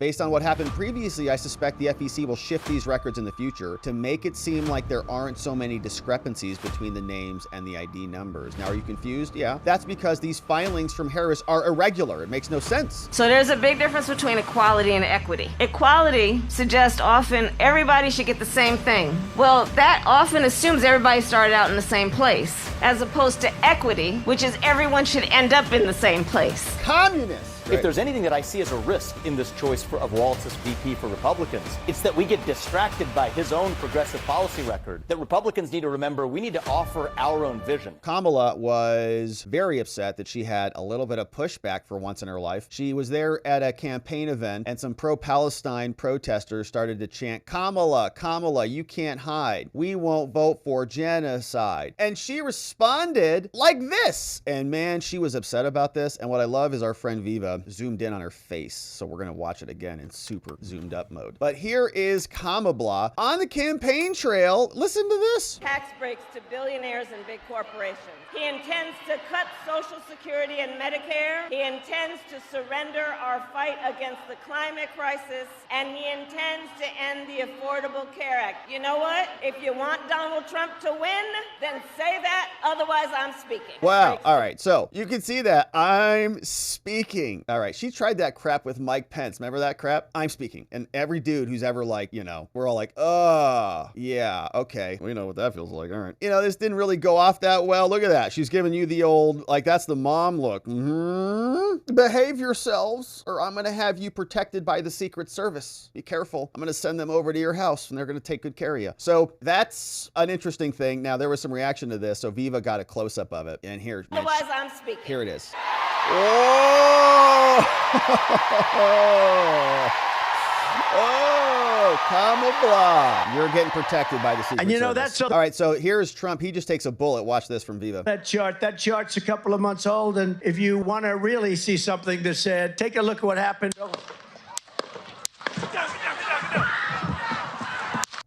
Based on what happened previously, I suspect the FEC will shift these records in the future to make it seem like there aren't so many discrepancies between the names and the ID numbers. Now, are you confused? Yeah. That's because these filings from Harris are irregular. It makes no sense. So there's a big difference between equality and equity. Equality suggests often everybody should get the same thing. Well, that often assumes everybody started out in the same place, as opposed to equity, which is everyone should end up in the same place. Communists! If there's anything that I see as a risk in this choice of Waltz as VP for Republicans, it's that we get distracted by his own progressive policy record. That Republicans need to remember we need to offer our own vision. Kamala was very upset that she had a little bit of pushback for once in her life. She was there at a campaign event and some pro-Palestine protesters started to chant, "Kamala, Kamala, you can't hide. We won't vote for genocide." And she responded like this. And man, she was upset about this. And what I love is our friend Viva zoomed in on her face, so we're gonna watch it again in super zoomed up mode. But here is Kamala on the campaign trail. Listen to this. Tax breaks to billionaires and big corporations. He intends to cut Social Security and Medicare. He intends to surrender our fight against the climate crisis. And he intends to end the Affordable Care Act. You know what? If you want Donald Trump to win, then say that. Otherwise, I'm speaking. Wow. All right. So you can see that I'm speaking. All right. She tried that crap with Mike Pence. Remember that crap? I'm speaking. And every dude who's ever like, you know, we're all like, oh, yeah, okay. We know what that feels like. All right. You know, this didn't really go off that well. Look at that. She's giving you the old, like, that's the mom look. Behave yourselves or I'm going to have you protected by the Secret Service. Be careful. I'm going to send them over to your house and they're going to take good care of you. So that's an interesting thing. Now, there was some reaction to this. So Viva got a close up of it. And here, Otherwise, I'm speaking. Here it is. Oh! Oh, Kamala. You're getting protected by the Secret And you know, Service. that's so. All right, so here's Trump. He just takes a bullet. Watch this from Viva. That chart's a couple of months old, and if you want to really see something that's sad, take a look at what happened.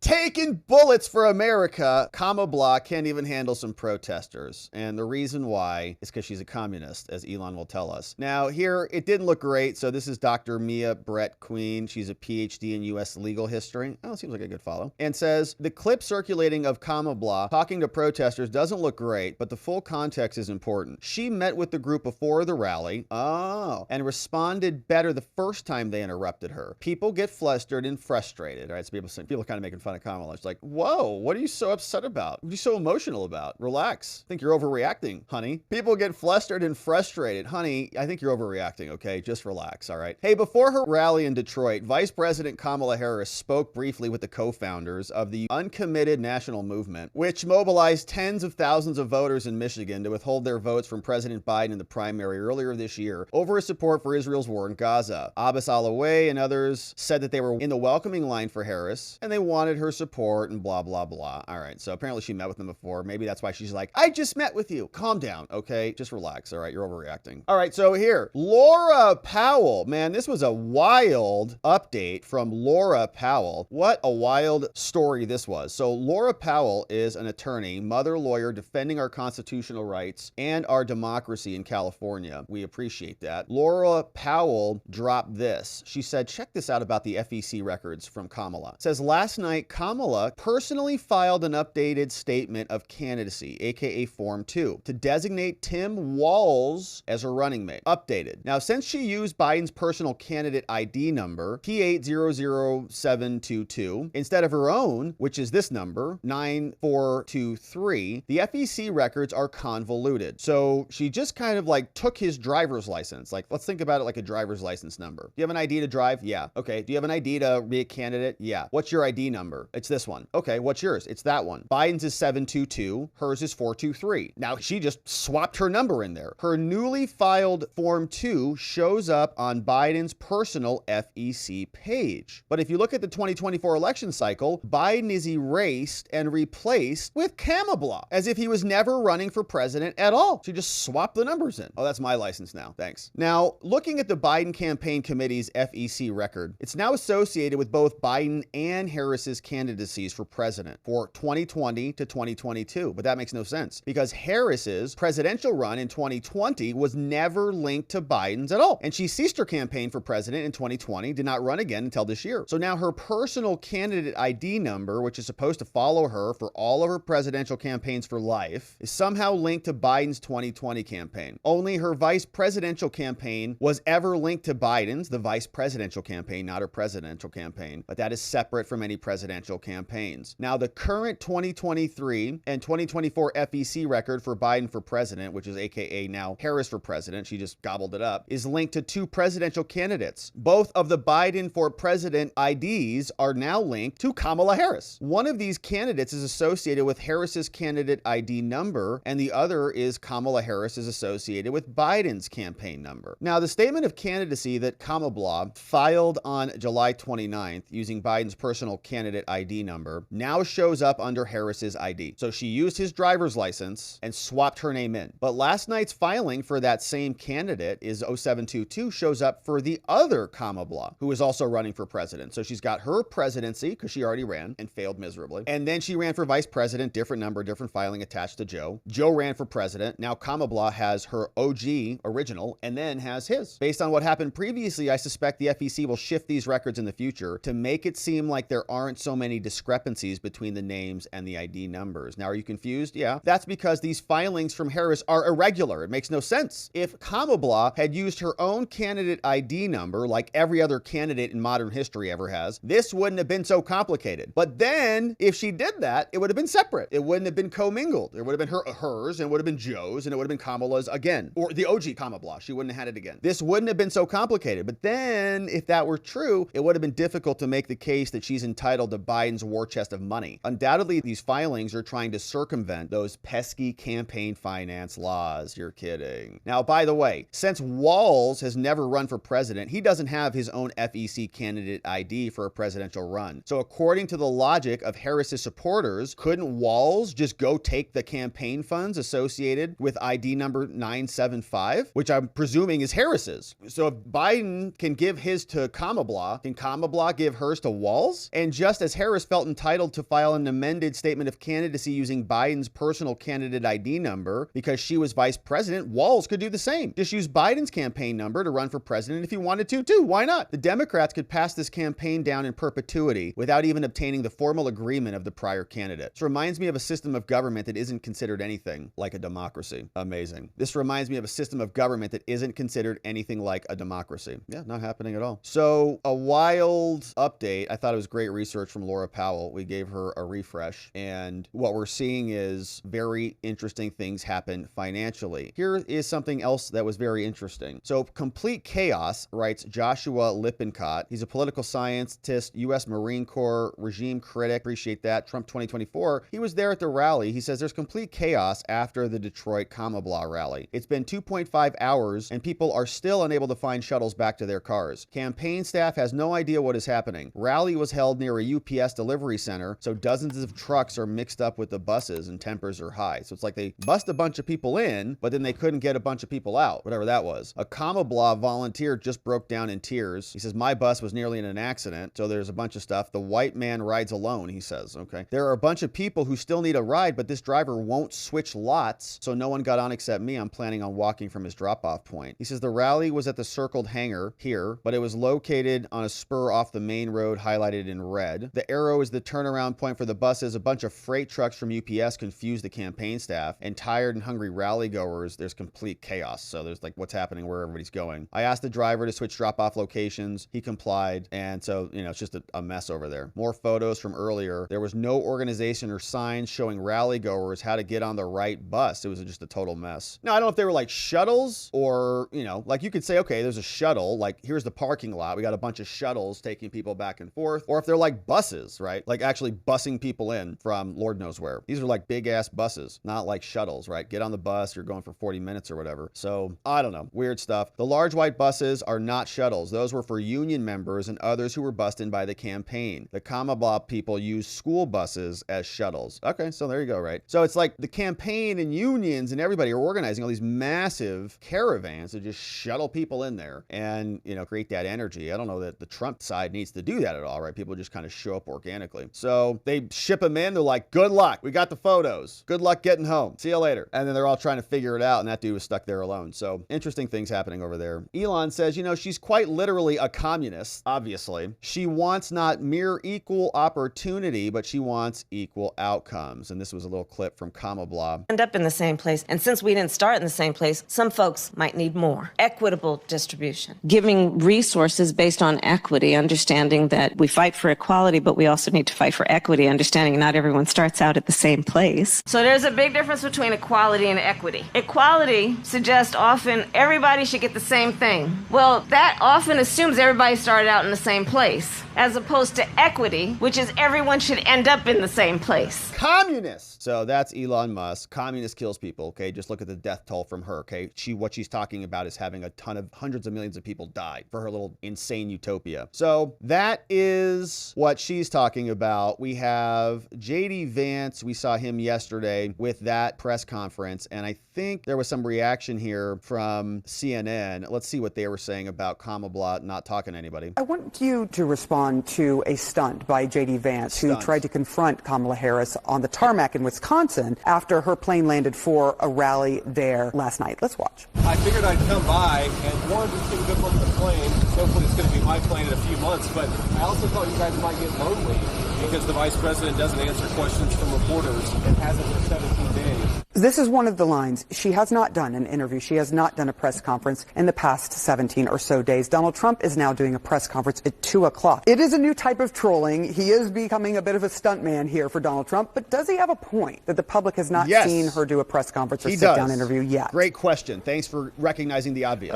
Taking bullets for America, Kamala can't even handle some protesters. And the reason why is because she's a communist, as Elon will tell us. Now, here, it didn't look great. So this is Dr. Mia Brett Queen. She's a PhD in U.S. legal history. Oh, seems like a good follow. And says, the clip circulating of Kamala talking to protesters doesn't look great, but the full context is important. She met with the group before the rally. Oh, and responded better the first time they interrupted her. People get flustered and frustrated. All right, so people are kind of making fun of Kamala. It's like, whoa, what are you so upset about? What are you so emotional about? Relax. I think you're overreacting, honey. People get flustered and frustrated. Honey, I think you're overreacting, okay? Just relax, all right? Hey, before her rally in Detroit, Vice President Kamala Harris spoke briefly with the co-founders of the Uncommitted National Movement, which mobilized tens of thousands of voters in Michigan to withhold their votes from President Biden in the primary earlier this year over his support for Israel's war in Gaza. Abbas Alaway and others said that they were in the welcoming line for Harris and they wanted her support and blah, blah, blah. All right. So apparently she met with them before. Maybe that's why she's like, I just met with you. Calm down. Okay. Just relax. All right. You're overreacting. All right. So here, Laura Powell, man, this was a wild update from Laura Powell. What a wild story this was. So Laura Powell is an attorney, mother lawyer defending our constitutional rights and our democracy in California. We appreciate that. Laura Powell dropped this. She said, check this out about the FEC records from Kamala. It says last night, Kamala personally filed an updated statement of candidacy, aka Form 2, to designate Tim Walz as her running mate. Updated. Now, since she used Biden's personal candidate ID number, P800722, instead of her own, which is this number, 9423, the FEC records are convoluted. So she just kind of like took his driver's license. Like, let's think about it like a driver's license number. Do you have an ID to drive? Yeah. Okay. Do you have an ID to be a candidate? Yeah. What's your ID number? It's this one. Okay, what's yours? It's that one. Biden's is 722, hers is 423. Now, she just swapped her number in there. Her newly filed Form 2 shows up on Biden's personal FEC page. But if you look at the 2024 election cycle, Biden is erased and replaced with Kamala, as if he was never running for president at all. She just swapped the numbers in. Oh, that's my license now. Thanks. Now, looking at the Biden Campaign Committee's FEC record, it's now associated with both Biden and Harris's candidacy candidacies for president for 2020 to 2022. But that makes no sense because Harris's presidential run in 2020 was never linked to Biden's at all. And she ceased her campaign for president in 2020, did not run again until this year. So now her personal candidate ID number, which is supposed to follow her for all of her presidential campaigns for life, is somehow linked to Biden's 2020 campaign. Only her vice presidential campaign was ever linked to Biden's, the vice presidential campaign, not her presidential campaign, but that is separate from any presidential campaigns. Now, the current 2023 and 2024 FEC record for Biden for president, which is AKA now Harris for president, she just gobbled it up, is linked to two presidential candidates. Both of the Biden for president IDs are now linked to Kamala Harris. One of these candidates is associated with Harris's candidate ID number, and the other is Kamala Harris is associated with Biden's campaign number. Now, the statement of candidacy that Kamala filed on July 29th using Biden's personal candidate ID number now shows up under Harris's ID. So she used his driver's license and swapped her name in. But last night's filing for that same candidate is 0722 shows up for the other Kamala, who is also running for president. So she's got her presidency because she already ran and failed miserably. And then she ran for vice president, different number, different filing attached to Joe. Joe ran for president. Now Kamala has her OG original and then has his. Based on what happened previously, I suspect the FEC will shift these records in the future to make it seem like there aren't so many discrepancies between the names and the ID numbers. Now, are you confused? Yeah. That's because these filings from Harris are irregular. It makes no sense. If Kamala had used her own candidate ID number, like every other candidate in modern history ever has, this wouldn't have been so complicated. But then, if she did that, it would have been separate. It wouldn't have been commingled. It would have been hers, and it would have been Joe's, and it would have been Kamala's again. Or the OG Kamala. She wouldn't have had it again. This wouldn't have been so complicated. But then, if that were true, it would have been difficult to make the case that she's entitled to Biden's war chest of money. Undoubtedly, these filings are trying to circumvent those pesky campaign finance laws. You're kidding. Now, by the way, since Walz has never run for president, he doesn't have his own FEC candidate ID for a presidential run. So according to the logic of Harris's supporters, couldn't Walz just go take the campaign funds associated with ID number 975, which I'm presuming is Harris's? So if Biden can give his to Kamala, can Kamala give hers to Walz? And just as Harris felt entitled to file an amended statement of candidacy using Biden's personal candidate ID number because she was vice president, Walz could do the same. Just use Biden's campaign number to run for president if he wanted to, too. Why not? The Democrats could pass this campaign down in perpetuity without even obtaining the formal agreement of the prior candidate. This reminds me of a system of government that isn't considered anything like a democracy. Amazing. This reminds me of a system of government that isn't considered anything like a democracy. Yeah, not happening at all. So a wild update. I thought it was great research from Laura Powell. We gave her a refresh, and what we're seeing is very interesting things happen financially. Here is something else that was very interesting. So complete chaos, writes Joshua Lippincott. He's a political scientist, U.S. Marine Corps regime critic. Appreciate that. Trump 2024. He was there at the rally. He says there's complete chaos after the Detroit Kamala rally. It's been 2.5 hours and people are still unable to find shuttles back to their cars. Campaign staff has no idea what is happening. Rally was held near a UPS delivery center, so dozens of trucks are mixed up with the buses and tempers are high. So it's like they bust a bunch of people in, but then they couldn't get a bunch of people out, whatever that was. A Kamala volunteer just broke down in tears. He says, my bus was nearly in an accident, so there's a bunch of stuff. The white man rides alone, he says. Okay. There are a bunch of people who still need a ride, but this driver won't switch lots, so no one got on except me. I'm planning on walking from his drop-off point. He says the rally was at the circled hangar here, but it was located on a spur off the main road highlighted in red. The arrow is the turnaround point for the buses. A bunch of freight trucks from UPS confused the campaign staff, and tired and hungry rally goers, there's complete chaos. So there's like what's happening where everybody's going. I asked the driver to switch drop-off locations. He complied, and so, you know, it's just a mess over there. More photos from earlier. There was no organization or signs showing rally goers how to get on the right bus. It was just a total mess. Now, I don't know if they were like shuttles or, you know, like you could say, okay, there's a shuttle, like here's the parking lot. We got a bunch of shuttles taking people back and forth. Or if they're like buses, right? Like actually busing people in from Lord knows where. These are like big ass buses, not like shuttles, right? Get on the bus, you're going for 40 minutes or whatever. So I don't know, weird stuff. The large white buses are not shuttles. Those were for union members and others who were bussed in by the campaign. The Kamala people use school buses as shuttles. Okay, so there you go, right? So it's like the campaign and unions and everybody are organizing all these massive caravans to just shuttle people in there and, you know, create that energy. I don't know that the Trump side needs to do that at all, right? People just kind of show up up organically. So they ship him in. They're like, good luck. We got the photos. Good luck getting home. See you later. And then they're all trying to figure it out, and that dude was stuck there alone. So interesting things happening over there. Elon says, she's quite literally a communist, obviously. She wants not mere equal opportunity, but she wants equal outcomes. And this was a little clip from Kamala. End up in the same place. And since we didn't start in the same place, some folks might need more. Equitable distribution. Giving resources based on equity, understanding that we fight for equality, but we also need to fight for equity, understanding not everyone starts out at the same place. So there's a big difference between equality and equity. Equality suggests often everybody should get the same thing. Well, that often assumes everybody started out in the same place, as opposed to equity, which is everyone should end up in the same place. Communist. So that's Elon Musk. Communist kills people. Okay, just look at the death toll from her. Okay, what she's talking about is having a ton of hundreds of millions of people die for her little insane utopia. So that is what she's talking about. We have JD Vance. We saw him yesterday with that press conference, and I think there was some reaction here from CNN. Let's see what they were saying about Kamala not talking to anybody. I want you to respond to a stunt by JD Vance, who tried to confront Kamala Harris on the tarmac in Wisconsin after her plane landed for a rally there last night. Let's watch. I figured I'd come by and one, just get a good look at the plane. Hopefully it's going to be my plane in a few months, but I also thought you guys might get lonely because the vice president doesn't answer questions from reporters and hasn't for 17 days. This is one of the lines. She has not done an interview. She has not done a press conference in the past 17 or so days. Donald Trump is now doing a press conference at 2 o'clock. It is a new type of trolling. He is becoming a bit of a stuntman here for Donald Trump. But does he have a point that the public has not seen her do a press conference or sit-down interview yet? Great question. Thanks for recognizing the obvious.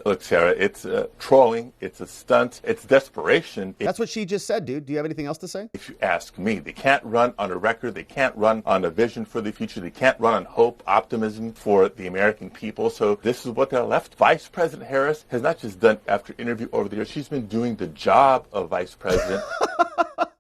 Look, Sarah, it's trolling. It's a stunt. It's desperation. That's what she just said, dude. Do you have anything else to say? If you ask me, they can't run on a record. They can't run on a vision for the future. They can't run on hope, optimism for the American people. So this is what they're left. Vice President Harris has not just done after interview over the years. She's been doing the job of vice president.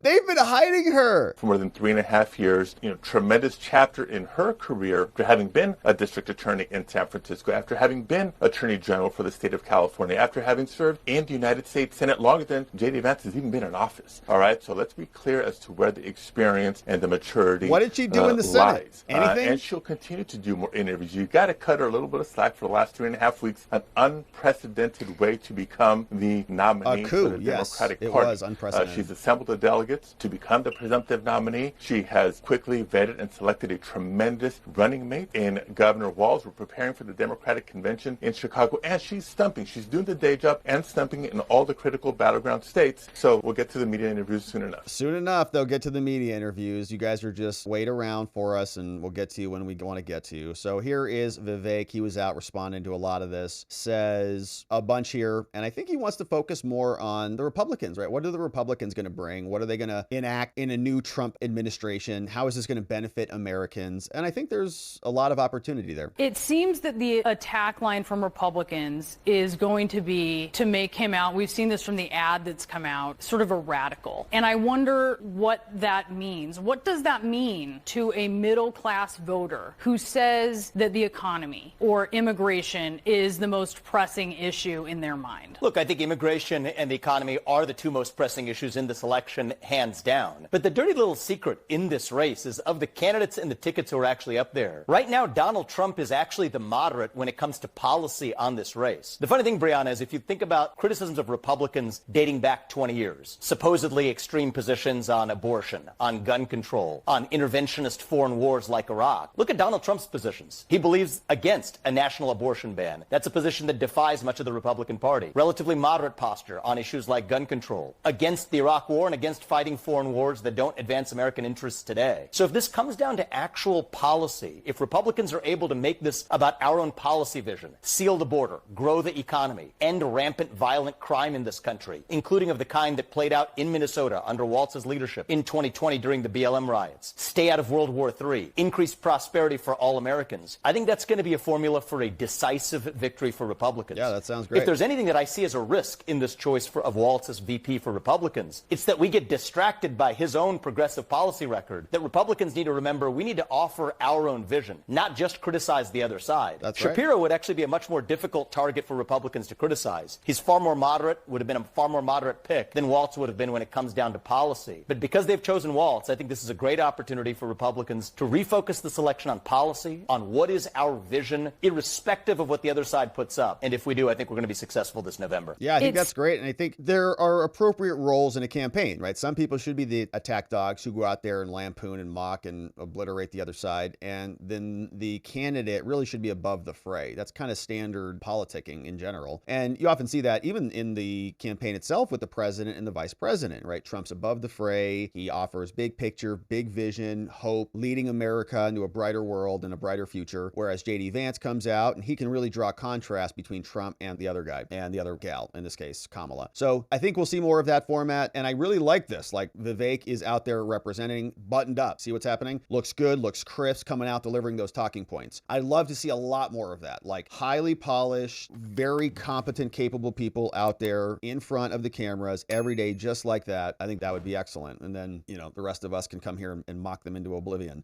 They've been hiding her for more than 3.5 years. Tremendous chapter in her career after having been a district attorney in San Francisco, after having been attorney general for the state of California, after having served in the United States Senate longer than J.D. Vance has even been in office. All right, so let's be clear as to where the experience and the maturity What did she do in the Senate? lies. Anything? And she'll continue to do more interviews. You've got to cut her a little bit of slack for the last 3.5 weeks. An unprecedented way to become the nominee for the Democratic Party. It was unprecedented. She's assembled the delegates to become the presumptive nominee. She has quickly vetted and selected a tremendous running mate in Governor Walz. We're preparing for the Democratic Convention in Chicago, and she's stumping. She's doing the day job and stumping in all the critical battleground states. So we'll get to the media interviews soon enough. Soon enough, they'll get to the media interviews. You guys are just wait around for us, and we'll get to you when we want to get to you. So here is Vivek. He was out responding to a lot of this. Says a bunch here, and I think he wants to focus more on the Republicans, right? What are the Republicans going to bring? What are they going to enact in a new Trump administration? How is this going to benefit Americans? And I think there's a lot of opportunity there. It seems that the attack line from Republicans is going to be to make him out, we've seen this from the ad that's come out, sort of a radical. And I wonder what that means. What does that mean to a middle-class voter who says that the economy or immigration is the most pressing issue in their mind? Look, I think immigration and the economy are the two most pressing issues in this election, hands down. But the dirty little secret in this race is of the candidates and the tickets who are actually up there. Right now, Donald Trump is actually the moderate when it comes to policy on this race. The funny thing, Brianna, is if you think about criticisms of Republicans dating back 20 years, supposedly extreme positions on abortion, on gun control, on interventionist foreign wars like Iraq, look at Donald Trump's positions. He believes against a national abortion ban. That's a position that defies much of the Republican Party. Relatively moderate posture on issues like gun control, against the Iraq war and against fighting foreign wars that don't advance American interests today. So if this comes down to actual policy, if Republicans are able to make this about our own policy vision, seal the border, grow the economy, end rampant violent crime in this country, including of the kind that played out in Minnesota under Walz's leadership in 2020 during the BLM riots, stay out of World War III, increase prosperity for all Americans, I think that's going to be a formula for a decisive victory for Republicans. Yeah, that sounds great. If there's anything that I see as a risk in this choice of Walz as VP for Republicans, it's that we get distracted distracted by his own progressive policy record that Republicans need to remember we need to offer our own vision, not just criticize the other side. That's right. Shapiro would actually be a much more difficult target for Republicans to criticize. He's far more moderate, would have been a far more moderate pick than Waltz would have been when it comes down to policy. But because they've chosen Waltz, I think this is a great opportunity for Republicans to refocus this election on policy, on what is our vision, irrespective of what the other side puts up. And if we do, I think we're going to be successful this November. Yeah, I think that's great. And I think there are appropriate roles in a campaign, right? Some people should be the attack dogs who go out there and lampoon and mock and obliterate the other side. And then the candidate really should be above the fray. That's kind of standard politicking in general. And you often see that even in the campaign itself with the president and the vice president, right? Trump's above the fray. He offers big picture, big vision, hope, leading America into a brighter world and a brighter future. Whereas J.D. Vance comes out and he can really draw contrast between Trump and the other guy and the other gal, in this case, Kamala. So I think we'll see more of that format. And I really like this. Like Vivek is out there representing, buttoned up. See what's happening? Looks good, looks crisp, coming out, delivering those talking points. I'd love to see a lot more of that. Like highly polished, very competent, capable people out there in front of the cameras every day, just like that. I think that would be excellent. And then, the rest of us can come here and mock them into oblivion.